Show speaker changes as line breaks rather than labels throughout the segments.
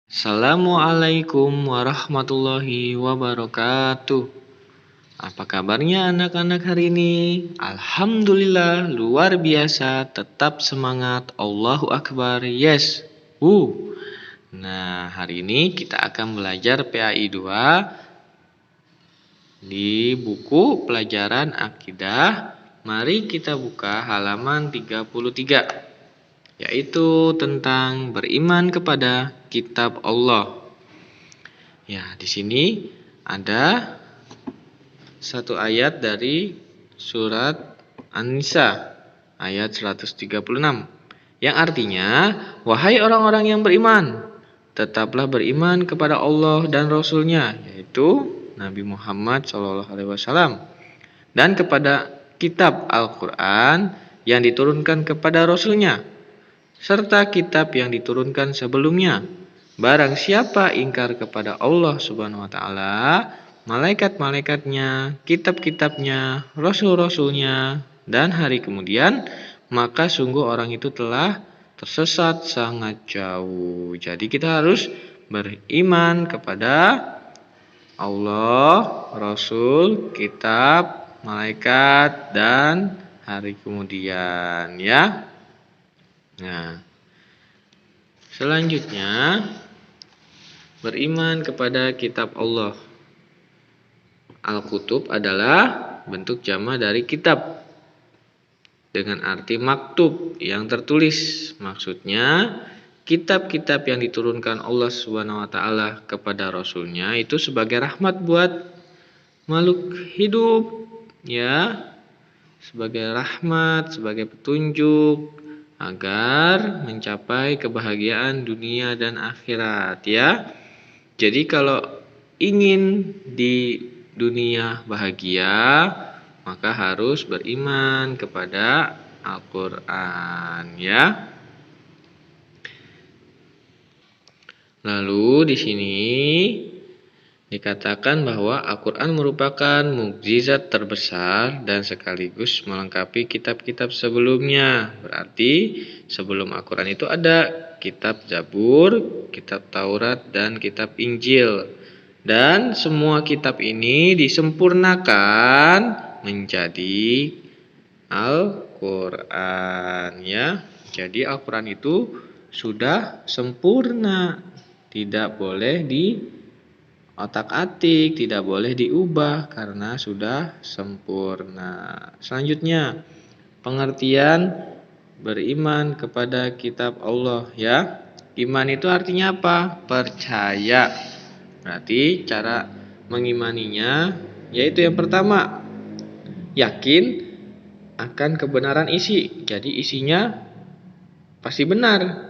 Assalamualaikum warahmatullahi wabarakatuh. Apa kabarnya anak-anak hari ini? Alhamdulillah luar biasa, tetap semangat, Allahu Akbar, yes. Nah, hari ini kita akan belajar PAI 2 di buku pelajaran akidah. Mari kita buka halaman 33, yaitu tentang beriman kepada kitab Allah. Ya, di sini ada satu ayat dari surat An-Nisa ayat 136 yang artinya, wahai orang-orang yang beriman, tetaplah beriman kepada Allah dan Rasul-Nya, yaitu Nabi Muhammad SAW, dan kepada kitab Al-Quran yang diturunkan kepada Rasul-Nya, serta kitab yang diturunkan sebelumnya. Barang siapa ingkar kepada Allah Subhanahu wa taala, malaikat-malaikatnya, kitab-kitabnya, rasul-rasulnya, dan hari kemudian, maka sungguh orang itu telah tersesat sangat jauh. Jadi kita harus beriman kepada Allah, Rasul, kitab, malaikat, dan hari kemudian, ya. Nah, selanjutnya beriman kepada kitab Allah. Al-Kutub adalah bentuk jama dari kitab dengan arti maktub yang tertulis. Maksudnya kitab-kitab yang diturunkan Allah Subhanahu wa taala kepada Rasulnya itu sebagai rahmat buat makhluk hidup, ya, sebagai rahmat, sebagai petunjuk agar mencapai kebahagiaan dunia dan akhirat, ya. Jadi kalau ingin di dunia bahagia, maka harus beriman kepada Al-Qur'an, ya. Lalu di sini dikatakan bahwa Al-Quran merupakan mukjizat terbesar dan sekaligus melengkapi kitab-kitab sebelumnya. Berarti sebelum Al-Quran itu ada kitab Zabur, kitab Taurat, dan kitab Injil. Dan semua kitab ini disempurnakan menjadi Al-Quran, ya. Jadi Al-Quran itu sudah sempurna, tidak boleh otak-atik, tidak boleh diubah karena sudah sempurna. Selanjutnya, pengertian beriman kepada kitab Allah, ya. Iman itu artinya apa? Percaya. Berarti cara mengimaninya yaitu yang pertama, yakin akan kebenaran isi. Jadi isinya pasti benar,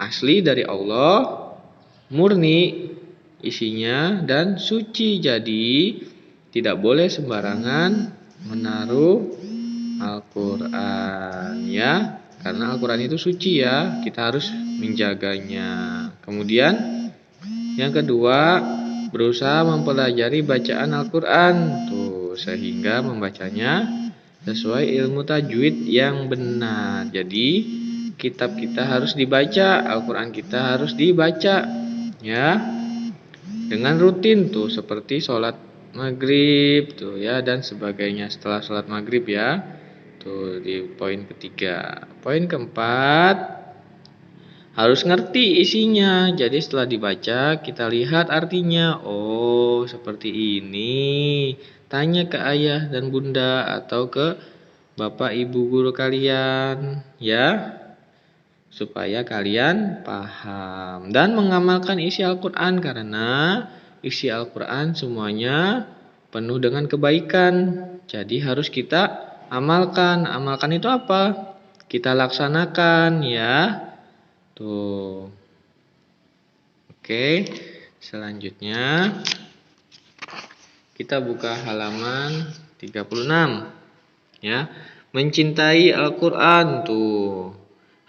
asli dari Allah, murni isinya, dan suci. Jadi tidak boleh sembarangan menaruh Al-Quran, ya, karena Al-Quran itu suci, ya, kita harus menjaganya. Kemudian yang kedua, berusaha mempelajari bacaan Al-Quran sehingga membacanya sesuai ilmu tajwid yang benar. Jadi kitab kita harus dibaca, Al-Quran kita harus dibaca, ya, dengan rutin seperti sholat maghrib ya, dan sebagainya setelah sholat maghrib, ya. Di poin ketiga. Poin keempat, harus ngerti isinya. Jadi setelah dibaca kita lihat artinya. Oh, seperti ini. Tanya ke ayah dan bunda atau ke bapak ibu guru kalian, ya, supaya kalian paham dan mengamalkan isi Al-Quran, karena isi Al-Quran semuanya penuh dengan kebaikan. Jadi harus kita amalkan. Amalkan itu apa? Kita laksanakan, ya. Oke, selanjutnya kita buka halaman 36, ya. Mencintai Al-Quran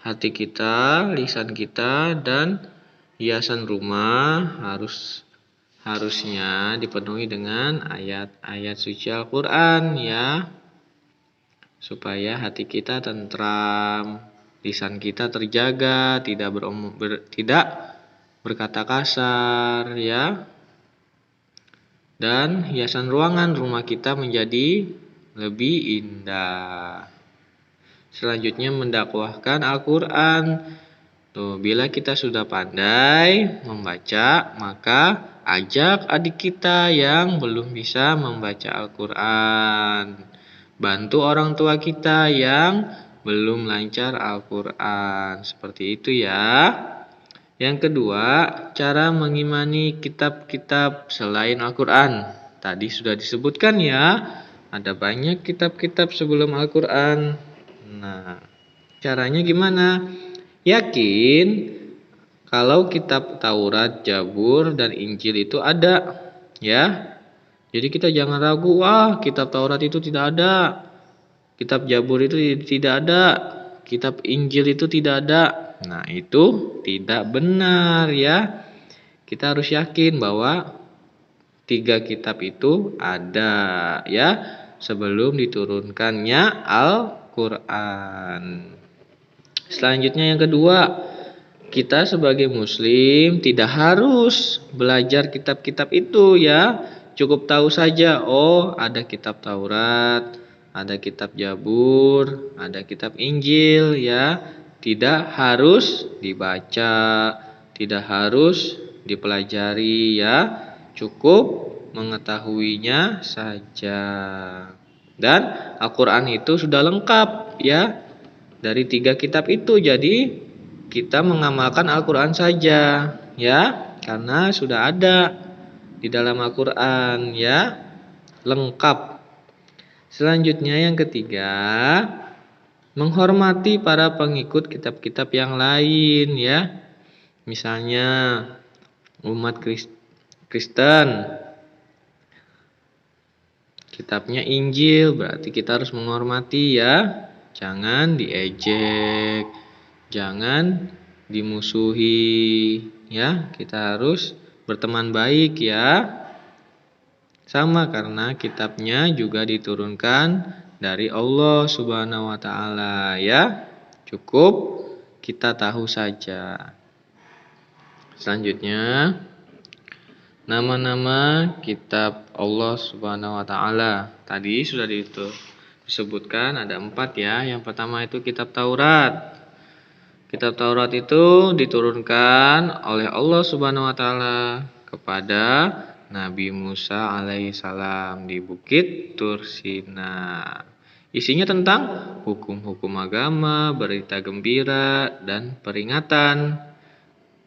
hati kita, lisan kita, dan hiasan rumah harusnya dipenuhi dengan ayat-ayat suci Al-Quran, ya, supaya hati kita tentram, lisan kita terjaga, tidak berkata kasar ya. Dan hiasan ruangan rumah kita menjadi lebih indah. Selanjutnya mendakwahkan Al-Qur'an. Tuh, bila kita sudah pandai membaca, maka ajak adik kita yang belum bisa membaca Al-Qur'an. Bantu orang tua kita yang belum lancar Al-Qur'an. Seperti itu ya. Yang kedua, cara mengimani kitab-kitab selain Al-Qur'an. Tadi sudah disebutkan ya, ada banyak kitab-kitab sebelum Al-Qur'an. Nah, caranya gimana? Yakin kalau kitab Taurat, Zabur, dan Injil itu ada, ya. Jadi kita jangan ragu, wah kitab Taurat itu tidak ada, kitab Zabur itu tidak ada, kitab Injil itu tidak ada. Nah, itu tidak benar ya. Kita harus yakin bahwa 3 kitab itu ada ya sebelum diturunkannya Al-Qur'an. Selanjutnya yang kedua, kita sebagai muslim tidak harus belajar kitab-kitab itu ya. Cukup tahu saja, oh ada kitab Taurat, ada kitab Zabur, ada kitab Injil ya. Tidak harus dibaca, tidak harus dipelajari ya. Cukup mengetahuinya saja. Dan Al-Qur'an itu sudah lengkap ya dari 3 kitab itu. Jadi kita mengamalkan Al-Qur'an saja ya, karena sudah ada di dalam Al-Qur'an ya, lengkap. Selanjutnya yang ketiga, menghormati para pengikut kitab-kitab yang lain ya. Misalnya umat Kristen, kitabnya Injil, berarti kita harus menghormati ya. Jangan diejek, jangan dimusuhi ya. Kita harus berteman baik ya. Sama karena kitabnya juga diturunkan dari Allah Subhanahu wa taala ya. Cukup kita tahu saja. Selanjutnya, nama-nama kitab Allah Subhanahu wa taala. Tadi sudah disebutkan ada 4 ya. Yang pertama itu kitab Taurat. Kitab Taurat itu diturunkan oleh Allah Subhanahu wa taala kepada Nabi Musa alaihissalam di Bukit Tur Sina. Isinya tentang hukum-hukum agama, berita gembira, dan peringatan,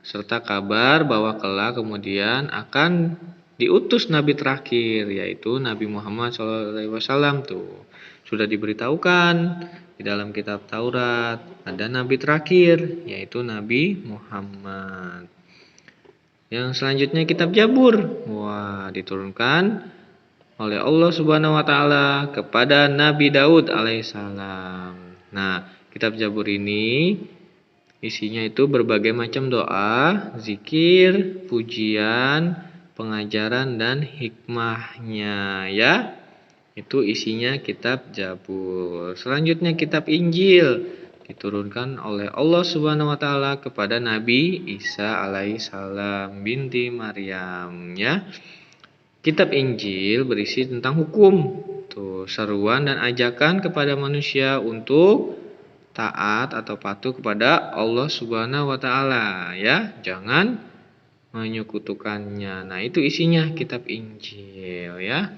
serta kabar bahwa kelak kemudian akan diutus Nabi terakhir, yaitu Nabi Muhammad SAW. Tuh sudah diberitahukan di dalam kitab Taurat ada Nabi terakhir, yaitu Nabi Muhammad. Yang selanjutnya kitab Zabur. Wah, diturunkan oleh Allah Subhanahu wa taala kepada Nabi Daud alaihissalam. Nah, kitab Zabur ini isinya itu berbagai macam doa, zikir, pujian, pengajaran, dan hikmahnya ya. Itu isinya kitab Zabur. Selanjutnya kitab Injil diturunkan oleh Allah Subhanahu wa taala kepada Nabi Isa alaihissalam binti Maryam ya. Kitab Injil berisi tentang hukum, tuh seruan dan ajakan kepada manusia untuk taat atau patuh kepada Allah Subhanahu wa taala ya. Jangan menyekutukannya. Nah, itu isinya kitab Injil ya.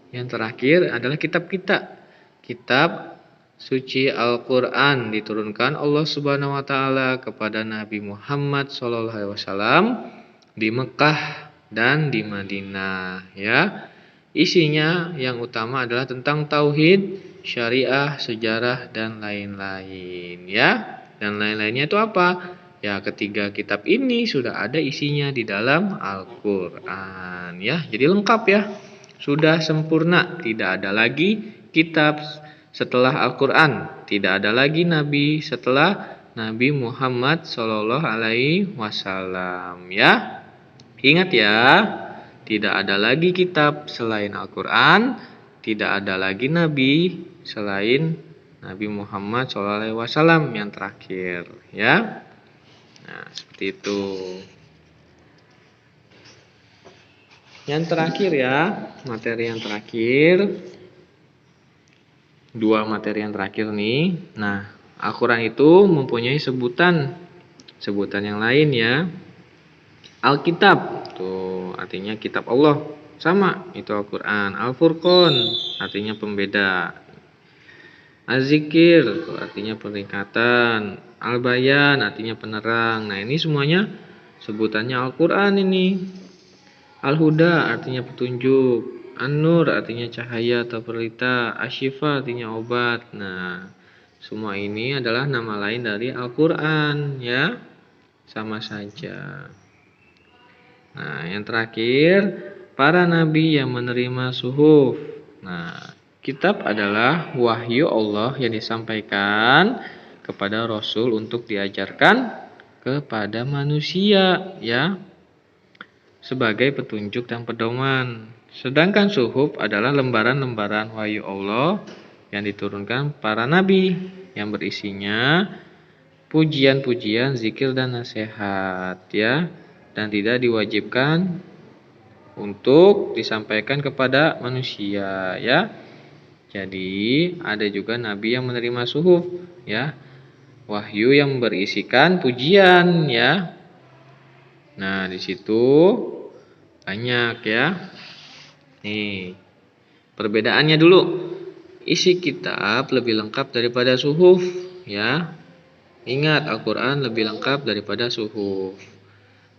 Yang terakhir adalah kitab kita. Kitab suci Al-Qur'an diturunkan Allah Subhanahu wa taala kepada Nabi Muhammad SAW di Mekah dan di Madinah ya. Isinya yang utama adalah tentang tauhid, syariah, sejarah, dan lain-lain ya. Dan lain-lainnya itu apa? Ya, ketiga kitab ini sudah ada isinya di dalam Al-Qur'an ya. Jadi lengkap ya. Sudah sempurna, tidak ada lagi kitab setelah Al-Qur'an, tidak ada lagi nabi setelah Nabi Muhammad SAW ya. Ingat ya, tidak ada lagi kitab selain Al-Qur'an, tidak ada lagi nabi selain Nabi Muhammad SAW yang terakhir ya. Nah, seperti itu. Yang terakhir ya, materi yang terakhir. Dua materi yang terakhir nih. Nah, Al-Quran itu mempunyai sebutan yang lain ya. Alkitab, tuh artinya kitab Allah. Sama, itu Al-Quran. Al-Furqan, artinya pembeda. Az-Zikir, tuh artinya peringatan. Al-Bayan, artinya penerang. Nah, ini semuanya sebutannya Al-Quran ini. Al-Huda artinya petunjuk. An-Nur artinya cahaya atau pelita. Asy-Syifa artinya obat. Nah, semua ini adalah nama lain dari Al-Quran ya. Sama saja. Nah, yang terakhir, para nabi yang menerima suhuf. Nah, kitab adalah wahyu Allah yang disampaikan kepada Rasul untuk diajarkan kepada manusia ya, sebagai petunjuk dan pedoman. Sedangkan suhuf adalah lembaran-lembaran wahyu Allah yang diturunkan para nabi yang berisinya pujian-pujian, zikir dan nasihat ya, dan tidak diwajibkan untuk disampaikan kepada manusia ya. Jadi ada juga nabi yang menerima suhuf ya, wahyu yang berisikan pujian ya. Nah, di situ banyak ya. Nih, perbedaannya dulu. Isi kitab lebih lengkap daripada suhuf ya. Ingat, Al-Quran lebih lengkap daripada suhuf.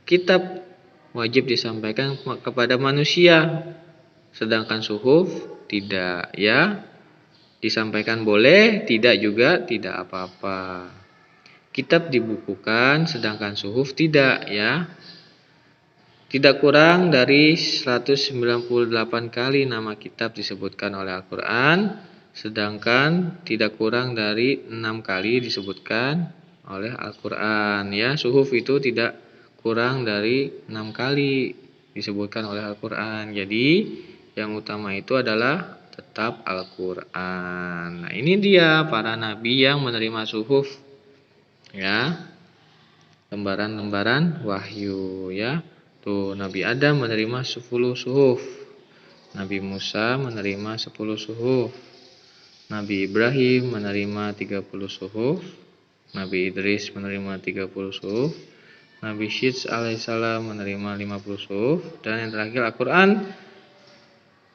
Kitab wajib disampaikan kepada manusia, sedangkan suhuf tidak ya. Disampaikan boleh, tidak juga tidak apa-apa. Kitab dibukukan, sedangkan suhuf tidak ya. Tidak kurang dari 198 kali nama kitab disebutkan oleh Al-Quran, sedangkan tidak kurang dari 6 kali disebutkan oleh Al-Quran ya. Suhuf itu tidak kurang dari 6 kali disebutkan oleh Al-Quran. Jadi yang utama itu adalah tetap Al-Quran. Nah, ini dia para nabi yang menerima suhuf ya, lembaran-lembaran wahyu ya. Tuh, Nabi Adam menerima 10 suhuf. Nabi Musa menerima 10 suhuf. Nabi Ibrahim menerima 30 suhuf. Nabi Idris menerima 30 suhuf. Nabi Syeds alaihissalam menerima 50 suhuf. Dan yang terakhir Al-Quran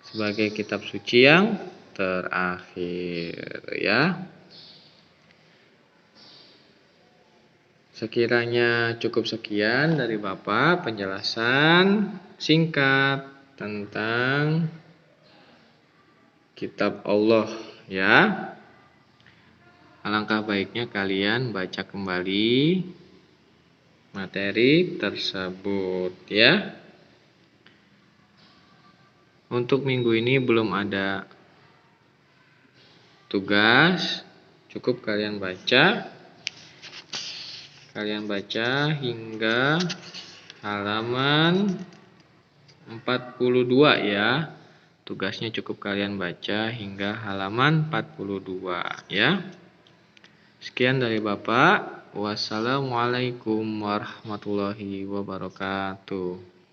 sebagai kitab suci yang terakhir ya. Sekiranya cukup sekian dari Bapak penjelasan singkat tentang kitab Allah ya. Alangkah baiknya kalian baca kembali materi tersebut ya. Untuk minggu ini belum ada tugas, cukup kalian baca. Kalian baca hingga halaman 42 ya. Tugasnya cukup kalian baca hingga halaman 42 ya. Sekian dari Bapak. Wassalamualaikum warahmatullahi wabarakatuh.